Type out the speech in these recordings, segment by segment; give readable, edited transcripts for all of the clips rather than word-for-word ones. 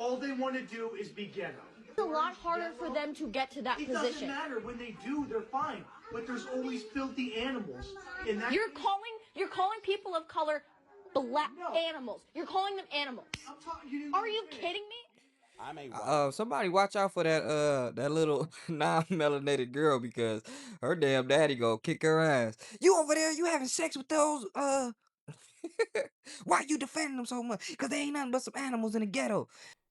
All they want to do is be ghetto. It's a lot harder for them to get to that position. It doesn't matter. When they do, they're fine. But there's always filthy animals. In that You're calling people of color black animals. You're calling them animals. Are you kidding me? Somebody watch out for that little non-melanated girl, because her damn daddy go kick her ass. You over there, you having sex with those why you defending them so much? Because they ain't nothing but some animals in the ghetto.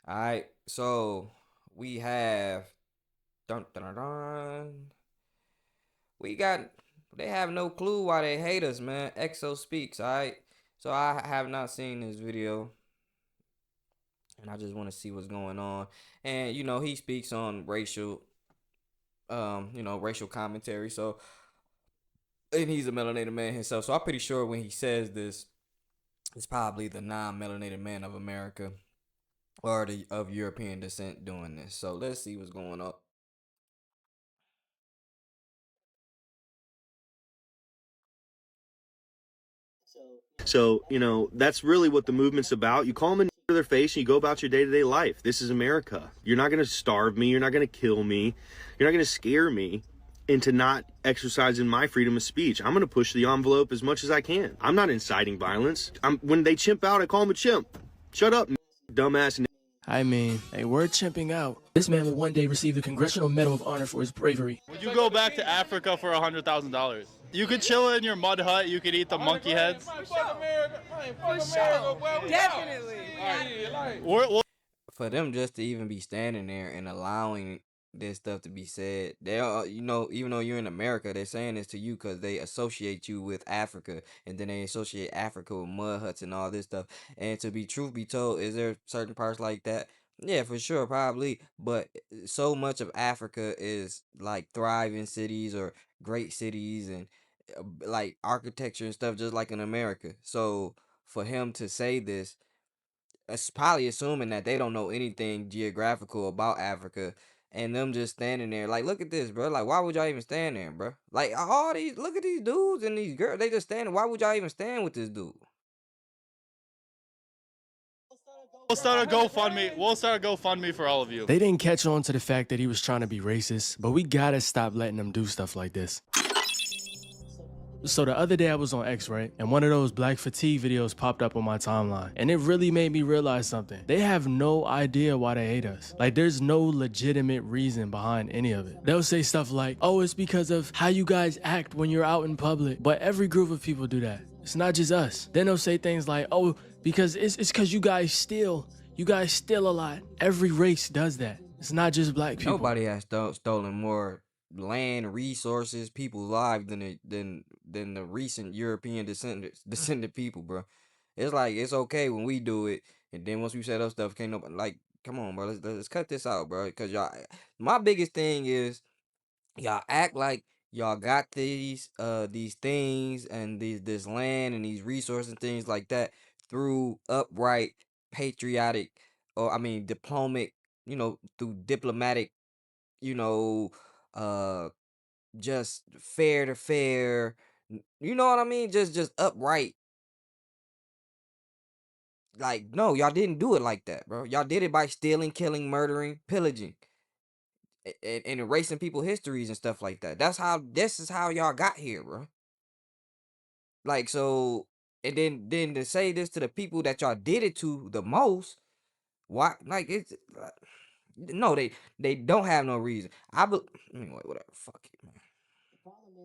All right, so we have dun dun dun dun. They have no clue why they hate us, man. Exospeaks, all right. So I have not seen this video, and I just want to see what's going on. And you know, he speaks on racial commentary. So, and he's a melanated man himself. So I'm pretty sure when he says this, it's probably the non-melanated man of America or of European descent doing this. So let's see what's going on. So, you know, that's really what the movement's about. You call them to their face and you go about your day-to-day life. This is America. You're not going to starve me. You're not going to kill me. You're not going to scare me into not exercising my freedom of speech. I'm going to push the envelope as much as I can. I'm not inciting violence. When they chimp out, I call them a chimp. Shut up, dumbass. I mean, hey, we're chimping out. This man will one day receive the Congressional Medal of Honor for his bravery. Would you go back to Africa for $100,000? You could chill in your mud hut. You could eat the monkey heads. For sure. Definitely. For them just to even be standing there and allowing this stuff to be said, they are, you know, even though you're in America, they're saying this to you because they associate you with Africa, and then they associate Africa with mud huts and all this stuff. And to be truth be told, is there certain parts like that? Yeah, for sure, probably. But so much of Africa is like thriving cities or great cities and like architecture and stuff, just like in America. So for him to say this, it's probably assuming that they don't know anything geographical about Africa, and them just standing there like, look at this, bro. Like, why would y'all even stand there, bro? Like, all these, look at these dudes and these girls, they just standing. Why would y'all even stand with this dude? We'll start a GoFundMe. We'll start a GoFundMe for all of you. They didn't catch on to the fact that he was trying to be racist, but we gotta stop letting them do stuff like this. So the other day I was on X, right? And one of those black fatigue videos popped up on my timeline. And it really made me realize something. They have no idea why they hate us. Like, there's no legitimate reason behind any of it. They'll say stuff like, oh, it's because of how you guys act when you're out in public. But every group of people do that. It's not just us. Then they'll say things like, oh, because it's because you guys steal. You guys steal a lot. Every race does that. It's not just black people. Nobody has stolen more land, resources, people's lives than the recent European descended people, bro. It's like, it's okay when we do it, and then once we set up stuff, can't nobody, like, come on, bro, let's cut this out, bro. Because y'all, my biggest thing is y'all act like y'all got these things and this land and these resources and things like that through upright, patriotic, or I mean diplomatic, you know, through diplomatic, you know, just fair to fair, you know what I mean? Just upright. Like, no, y'all didn't do it like that, bro. Y'all did it by stealing, killing, murdering, pillaging, and erasing people's histories and stuff like that. This is how y'all got here, bro. Like, so, and then to say this to the people that y'all did it to the most, why? Like, it's no, they don't have no reason. Anyway, whatever. Fuck it, man.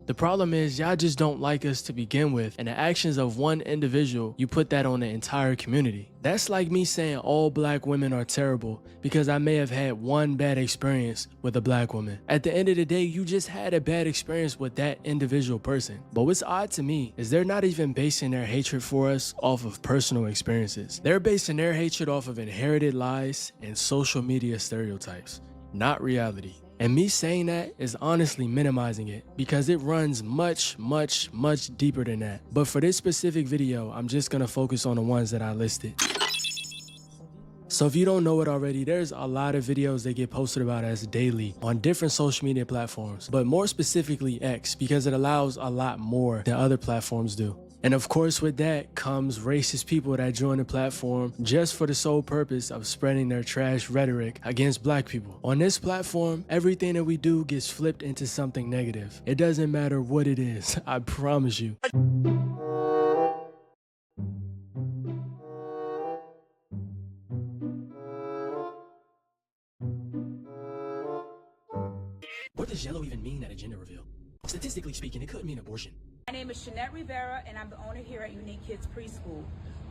The problem is y'all just don't like us to begin with, and the actions of one individual, you put that on the entire community. That's like me saying all black women are terrible because I may have had one bad experience with a black woman. At the end of the day, you just had a bad experience with that individual person. But what's odd to me is they're not even basing their hatred for us off of personal experiences. They're basing their hatred off of inherited lies and social media stereotypes, not reality. And me saying that is honestly minimizing it because it runs much, much, much deeper than that. But for this specific video, I'm just gonna focus on the ones that I listed. So if you don't know it already, there's a lot of videos that get posted about us daily on different social media platforms, but more specifically X, because it allows a lot more than other platforms do. And of course, with that comes racist people that join the platform just for the sole purpose of spreading their trash rhetoric against black people. On this platform, everything that we do gets flipped into something negative. It doesn't matter what it is, I promise you. What does yellow even mean at a gender reveal? Statistically speaking, it could mean abortion. My name is Shanette Rivera, and I'm the owner here at Unique Kids Preschool.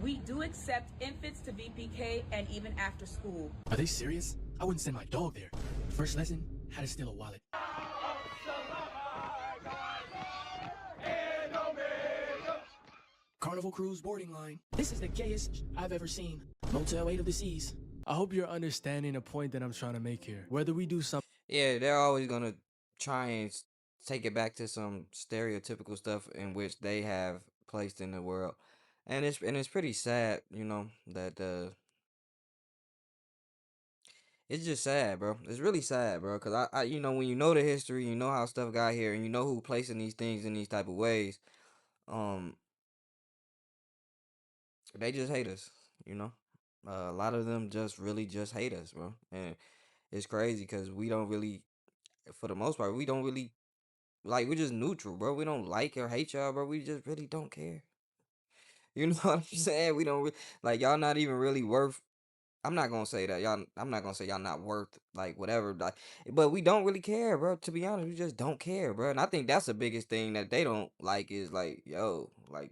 We do accept infants to VPK and even after school. Are they serious? I wouldn't send my dog there. First lesson, how to steal a wallet. Carnival Cruise boarding line. This is the gayest I've ever seen. Motel 8 of the Seas. I hope you're understanding the point that I'm trying to make here. Whether we do something. Yeah, they're always gonna try and take it back to some stereotypical stuff in which they have placed in the world, and it's pretty sad, you know, that it's just sad, bro. It's really sad, bro, because I you know, when you know the history, you know how stuff got here, and you know who placing these things in these type of ways, um, they just hate us, you know. A lot of them just really just hate us, bro, and it's crazy because we don't really, for the most part, we don't really. Like, we're just neutral, bro. We don't like or hate y'all, bro. We just really don't care. You know what I'm saying? We don't like y'all not even really worth. I'm not gonna say that y'all. I'm not gonna say y'all not worth like whatever. Like, but we don't really care, bro. To be honest, we just don't care, bro. And I think that's the biggest thing that they don't like is like, yo, like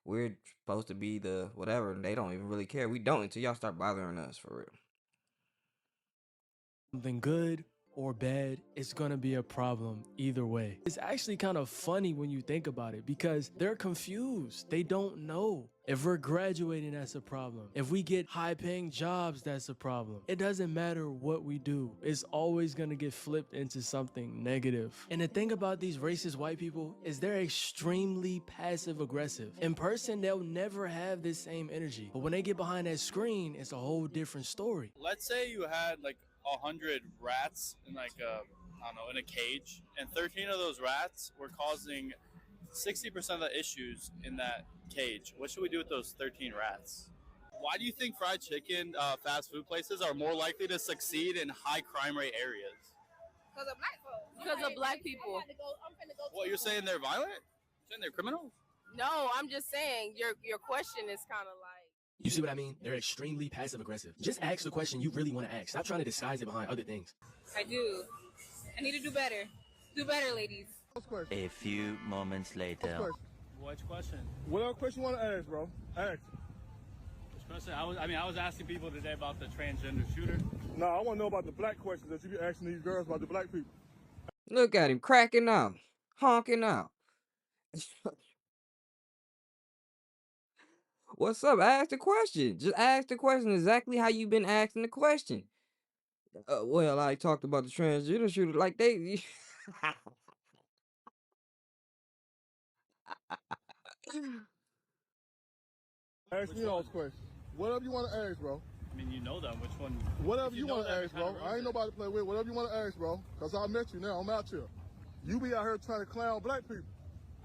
we're supposed to be the whatever, and they don't even really care. We don't until y'all start bothering us for real. Something good or bad, it's gonna be a problem either way. It's actually kind of funny when you think about it because they're confused. They don't know. If we're graduating, that's a problem. If we get high-paying jobs, that's a problem. It doesn't matter what we do. It's always gonna get flipped into something negative. And the thing about these racist white people is they're extremely passive-aggressive. In person, they'll never have this same energy. But when they get behind that screen, it's a whole different story. Let's say you had like 100 rats in like I don't know, in a cage, and 13 of those rats were causing 60% of the issues in that cage. What should we do with those 13 rats? Why do you think fried chicken fast food places are more likely to succeed in high crime rate areas? Because of black folks. Because of black people. What, you're saying they're violent? You're saying they're criminals? No, I'm just saying your question is kind of like. You see what I mean? They're extremely passive-aggressive. Just ask the question you really want to ask. Stop trying to disguise it behind other things. I do. I need to do better. Do better, ladies. A few moments later. Which question? Whatever question you want to ask, bro. Ask. Which question? I was asking people today about the transgender shooter. No, I want to know about the black questions that you be asking these girls about the black people. Look at him cracking out, honking out. What's up? Ask the question. Just ask the question exactly how you been asking the question. Well, I talked about the transgender shooter. Like they. Ask me those questions. Whatever you want to ask, bro. I mean, you know them. Which one? Whatever you want to ask, bro. I ain't nobody to play with. Whatever you want to ask, bro. Because I met you now. I'm out here. You be out here trying to clown black people.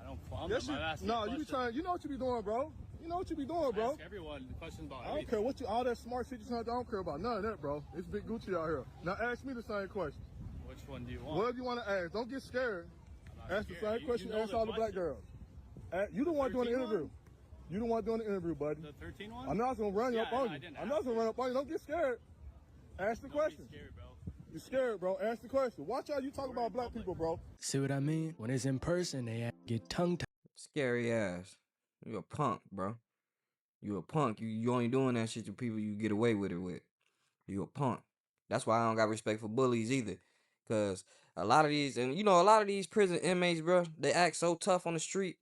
I don't clown yes, them. No, you be trying. You know what you be doing, bro. You know what you be doing, bro. Ask everyone questions about I don't care what you, all that smart shit you trying to do. I don't care about none of that, bro. It's Big Gucci out here. Now ask me the same question. Which one do you want? Whatever you want to ask. Don't get scared. Ask the same question. Ask all the black girls. You don't want doing the interview. You don't want doing the interview, buddy. The 13 one? I'm not gonna run up on you. I'm not gonna run up on you. Don't get scared. Ask the question. Scared, bro. You're scared, bro. Ask the question. Watch how you talk about black people, bro. See what I mean? When it's in person, they get tongue-tied. Scary ass. You a punk, bro. You a punk. You only doing that shit to people you get away with it with. You a punk. That's why I don't got respect for bullies either. Cause a lot of these, and you know, a lot of these prison inmates, bro, they act so tough on the street,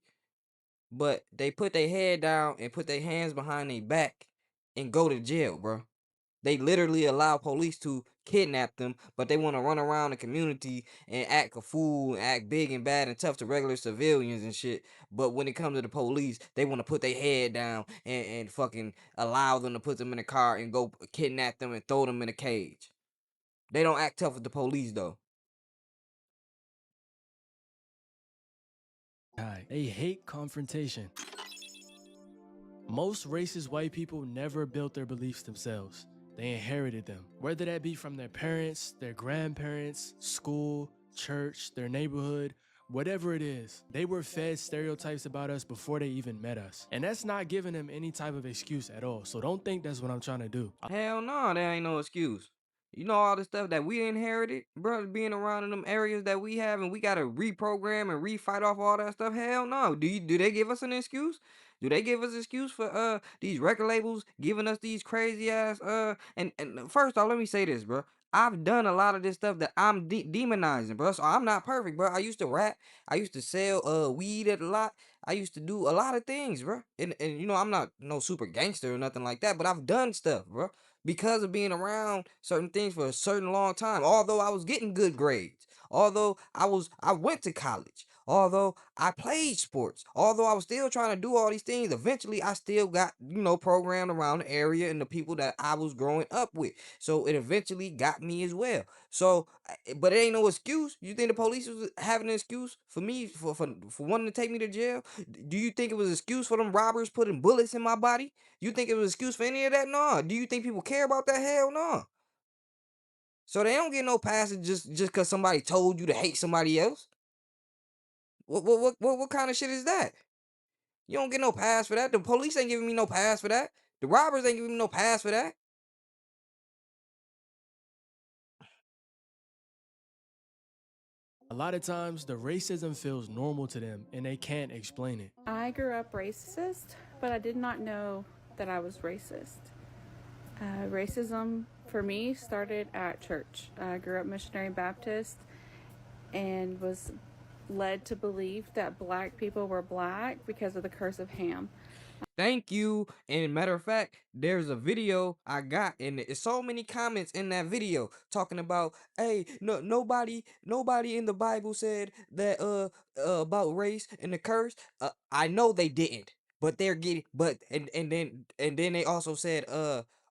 but they put their head down and put their hands behind their back and go to jail, bro. They literally allow police to kidnap them, but they want to run around the community and act a fool, and act big and bad and tough to regular civilians and shit. But when it comes to the police, they want to put their head down and fucking allow them to put them in a car and go kidnap them and throw them in a cage. They don't act tough with the police, though. They hate confrontation. Most racist white people never built their beliefs themselves. They inherited them, whether that be from their parents, their grandparents, school, church, their neighborhood, whatever it is. They were fed stereotypes about us before they even met us. And that's not giving them any type of excuse at all. So don't think that's what I'm trying to do. Hell no, there ain't no excuse. You know all the stuff that we inherited, bro, being around in them areas that we have, and we gotta reprogram and refight off all that stuff. Hell no. Do they give us an excuse? Do they give us an excuse for these record labels giving us these crazy ass and first off, let me say this, bro. I've done a lot of this stuff that I'm demonizing, bro. So I'm not perfect, bro. I used to rap. I used to sell weed at a lot. I used to do a lot of things, bro. And you know, I'm not no super gangster or nothing like that, but I've done stuff, bro, because of being around certain things for a certain long time. Although I was getting good grades, although I went to college, although I played sports, although I was still trying to do all these things, eventually I still got, you know, programmed around the area and the people that I was growing up with. So it eventually got me as well. So, but it ain't no excuse. You think the police was having an excuse for me for wanting to take me to jail? Do you think it was an excuse for them robbers putting bullets in my body? You think it was an excuse for any of that? No. Do you think people care about that? Hell no. So they don't get no passes just because somebody told you to hate somebody else. What kind of shit is that? You don't get no pass for that. The police ain't giving me no pass for that. The robbers ain't giving me no pass for that. A lot of times, the racism feels normal to them and they can't explain it. I grew up racist, but I did not know that I was racist. Racism for me started at church. I grew up missionary Baptist and was led to believe that black people were black because of the curse of Ham. Thank you. And matter of fact, there's a video I got, and it's so many comments in that video talking about, hey, no, nobody in the Bible said that about race and the curse. I know they didn't, but they're getting, but and then they also said,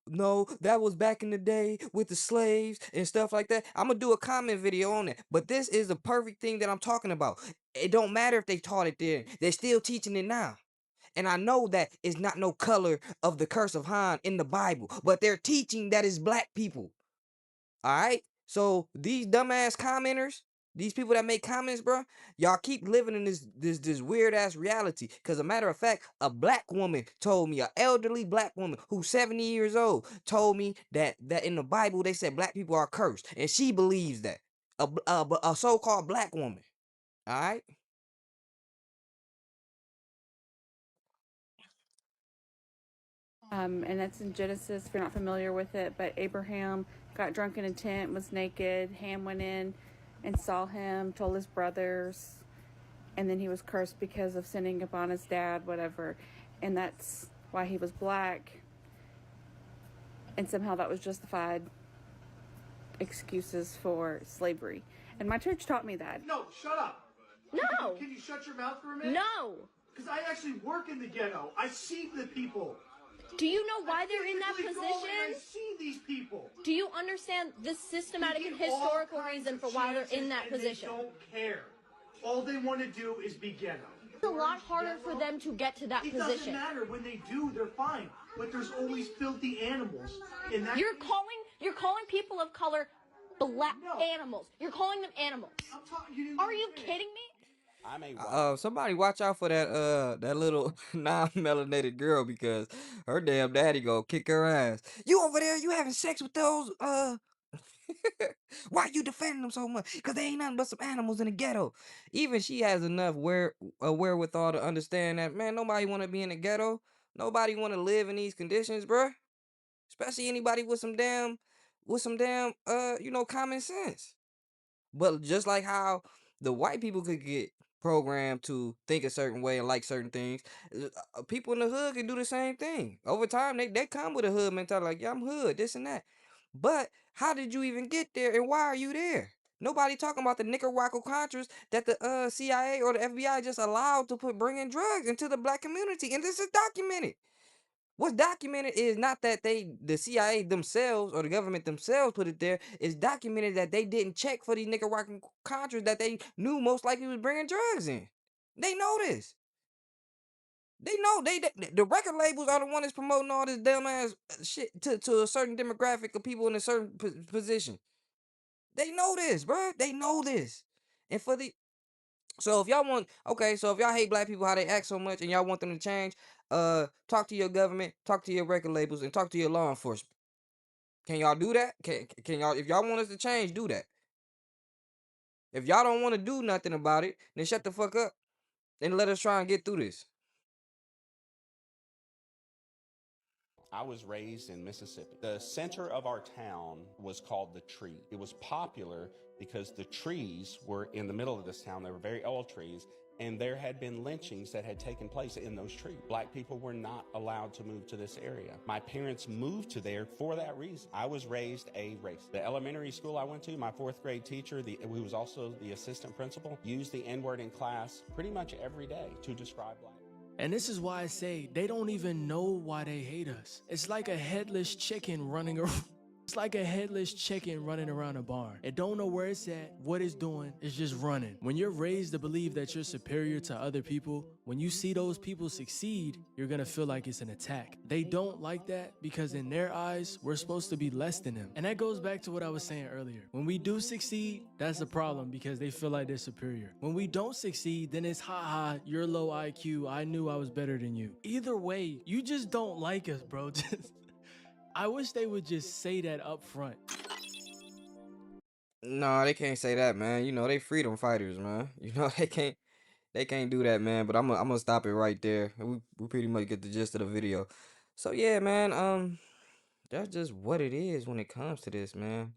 no, that was back in the day with the slaves and stuff like that. I'm gonna do a comment video on it, but this is the perfect thing that I'm talking about. It don't matter if they taught it then; they're still teaching it now. And I know that it's not no color of the curse of Han in the Bible, but they're teaching that it's black people. All right? So these dumbass commenters, these people that make comments, bro, y'all keep living in this weird ass reality. Cause a matter of fact, a black woman told me, an elderly black woman who's 70 years old, told me that in the Bible they said black people are cursed, and she believes that. A so-called black woman. All right? And that's in Genesis, if you're not familiar with it, but Abraham got drunk in a tent, was naked. Ham went in and saw him, told his brothers, and then he was cursed because of sinning upon his dad, whatever. And that's why he was black. And somehow that was justified excuses for slavery. And my church taught me that. No, shut up. No. Can you shut your mouth for a minute? No. Because I actually work in the ghetto. I see the people. Do you know why they're in that Physically go and I position? see these people. Do you understand the systematic They and get all historical kinds reason of for why they're in chances that and position? They don't care. All they want to do is be ghetto. It's a lot harder for them to get to that It doesn't position. matter. When they do, they're fine. But there's always filthy animals. And that You're calling people of color black animals. You're calling them animals. Are you kidding me? Somebody watch out for that little non-melanated girl, because her damn daddy gonna kick her ass. You over there, you having sex with those why you defending them so much? Cause they ain't nothing but some animals in the ghetto. Even she has enough wherewithal to understand that, man, nobody wanna be in the ghetto. Nobody wanna live in these conditions, bruh. Especially anybody with some damn you know, common sense. But just like how the white people could get programmed to think a certain way and like certain things, people in the hood can do the same thing. Over time, they come with a hood mentality, like, yeah, I'm hood, this and that. But how did you even get there, and why are you there? Nobody talking about the Nicaraguan Contras that the CIA or the FBI just allowed to bringing drugs into the black community, and this is documented. What's documented is not that the CIA themselves or the government themselves put it there. It's documented that they didn't check for these Nicaraguan Contras that they knew most likely was bringing drugs in. They know this. They know the record labels are the one that's promoting all this dumbass shit to a certain demographic of people in a certain position. They know this, bro. They know this. And for the so if y'all want okay, so if y'all hate black people how they act so much and y'all want them to change, talk to your government, talk to your record labels, and talk to your law enforcement. Can y'all do that? Can y'all if y'all want us to change, do that. If y'all don't want to do nothing about it, then shut the fuck up and let us try and get through this. I was raised in Mississippi. The center of our town was called the Tree. It was popular because the trees were in the middle of this town. They were very old trees, and there had been lynchings that had taken place in those trees. Black people were not allowed to move to this area. My parents moved to there for that reason. I was raised a racist. The elementary school I went to, my 4th grade teacher, who was also the assistant principal, used the N-word in class pretty much every day to describe black. And this is why I say they don't even know why they hate us. It's like a headless chicken running around. It's like a headless chicken running around a barn. It don't know where it's at, what it's doing, it's just running. When you're raised to believe that you're superior to other people, when you see those people succeed, you're gonna feel like it's an attack. They don't like that because in their eyes, we're supposed to be less than them. And that goes back to what I was saying earlier. When we do succeed, that's a problem because they feel like they're superior. When we don't succeed, then it's haha, you're low IQ, I knew I was better than you. Either way, you just don't like us, bro. I wish they would just say that up front. No, they can't say that, man. You know, they freedom fighters, man. You know, they can't do that, man. But I'm gonna stop it right there. We pretty much get the gist of the video. So yeah, man, that's just what it is when it comes to this, man.